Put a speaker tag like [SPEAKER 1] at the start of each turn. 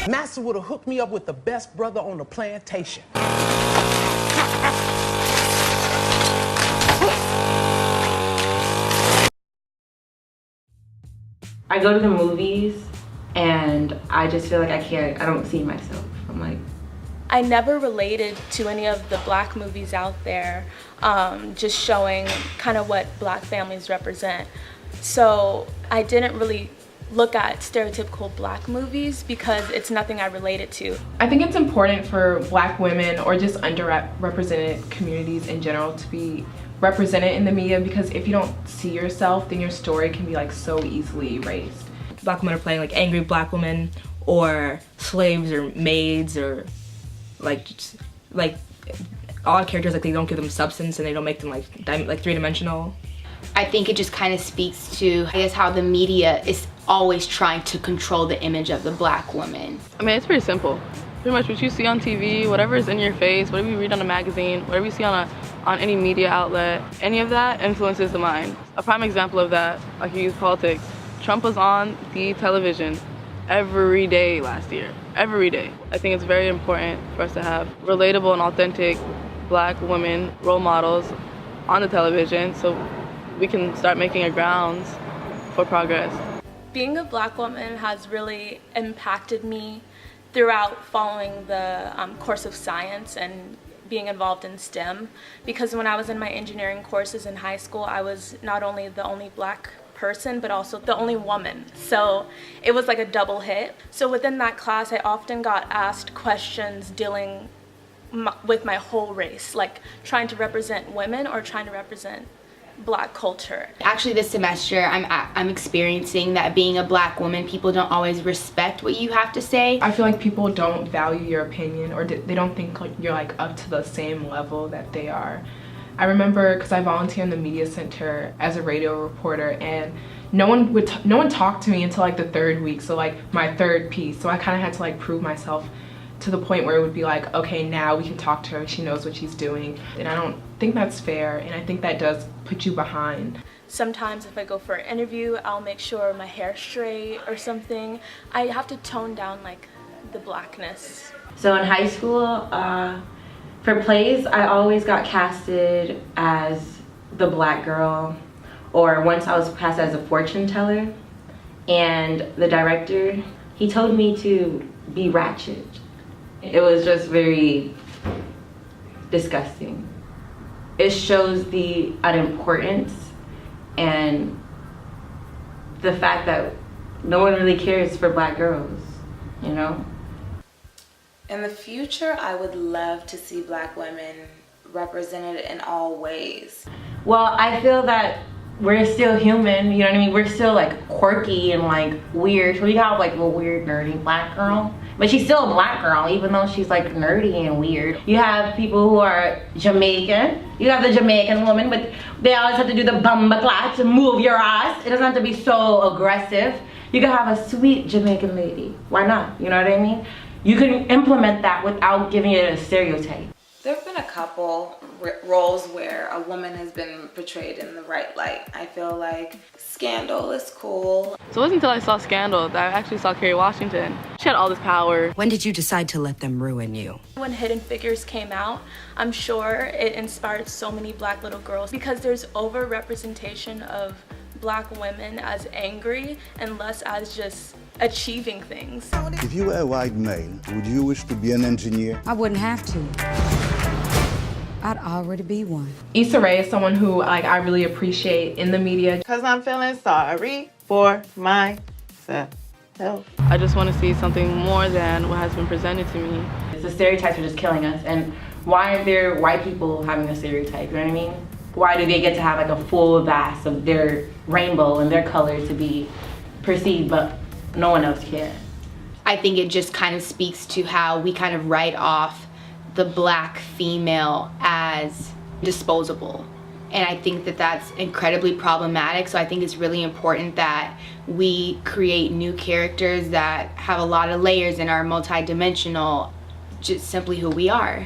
[SPEAKER 1] Master would have hooked me up with the best brother on the plantation.
[SPEAKER 2] I go to the movies and I just feel like I don't see myself. I'm like,
[SPEAKER 3] I never related to any of the Black movies out there, just showing kind of what Black families represent. So I didn't really look at stereotypical Black movies because it's nothing I related to.
[SPEAKER 4] I think it's important for Black women or just underrepresented communities in general to be represented in the media, because if you don't see yourself, then your story can be like so easily erased.
[SPEAKER 5] Black women are playing like angry Black women or slaves or maids or like odd characters, like they don't give them substance and they don't make them like three-dimensional.
[SPEAKER 6] I think it just kind of speaks to, I guess, how the media is always trying to control the image of the Black woman.
[SPEAKER 7] I mean, it's pretty simple. Pretty much what you see on TV, whatever is in your face, whatever you read on a magazine, whatever you see on any media outlet, any of that influences the mind. A prime example of that, like you use politics, Trump was on the television every day last year, every day. I think it's very important for us to have relatable and authentic Black women role models on the television so we can start making a grounds for progress.
[SPEAKER 3] Being a Black woman has really impacted me throughout following the course of science and being involved in STEM, because when I was in my engineering courses in high school, I was not only the only Black person, but also the only woman. So it was like a double hit. So within that class, I often got asked questions dealing with my whole race, like trying to represent women or trying to represent Black culture.
[SPEAKER 6] Actually, this semester, I'm experiencing that being a Black woman, people don't always respect what you have to say.
[SPEAKER 4] I feel like people don't value your opinion, or they don't think like you're like up to the same level that they are. I remember, because I volunteer in the media center as a radio reporter, and no one talked to me until like the third week, so like my third piece. So I kind of had to like prove myself to the point where it would be like, okay, now we can talk to her, she knows what she's doing. And I don't think that's fair, and I think that does put you behind.
[SPEAKER 3] Sometimes if I go for an interview, I'll make sure my hair's straight or something. I have to tone down like the Blackness.
[SPEAKER 2] so in high school, for plays, I always got casted as the Black girl, or once I was cast as a fortune teller, and the director, he told me to be ratchet. It was just very disgusting. It shows the unimportance and the fact that no one really cares for Black girls, you know?
[SPEAKER 8] In the future, I would love to see Black women represented in all ways.
[SPEAKER 2] Well, I feel that we're still human, you know what I mean? We're still like quirky and like weird. So we got like a weird nerdy Black girl, but she's still a Black girl even though she's like nerdy and weird. You have people who are Jamaican. You have the Jamaican woman, but they always have to do the bumba clat to move your ass. It doesn't have to be so aggressive. You can have a sweet Jamaican lady. Why not? You know what I mean? You can implement that without giving it a stereotype.
[SPEAKER 8] There have been a couple roles where a woman has been portrayed in the right light. I feel like Scandal is cool.
[SPEAKER 7] So it wasn't until I saw Scandal that I actually saw Kerry Washington. She had all this power.
[SPEAKER 9] When did you decide to let them ruin you?
[SPEAKER 3] When Hidden Figures came out, I'm sure it inspired so many Black little girls because there's over-representation of Black women as angry and less as just achieving things.
[SPEAKER 10] If you were a white male, would you wish to be an engineer?
[SPEAKER 9] I wouldn't have to. I'd already be one.
[SPEAKER 4] Issa Rae is someone who like I really appreciate in the media.
[SPEAKER 11] Because I'm feeling sorry for myself.
[SPEAKER 7] I just want to see something more than what has been presented to me.
[SPEAKER 2] The stereotypes are just killing us, and why are there white people having a stereotype, you know what I mean? Why do they get to have like a full vast of their rainbow and their colors to be perceived, but no one else can?
[SPEAKER 6] I think it just kind of speaks to how we kind of write off the Black female as disposable. And I think that that's incredibly problematic. So I think it's really important that we create new characters that have a lot of layers and are multidimensional, just simply who we are.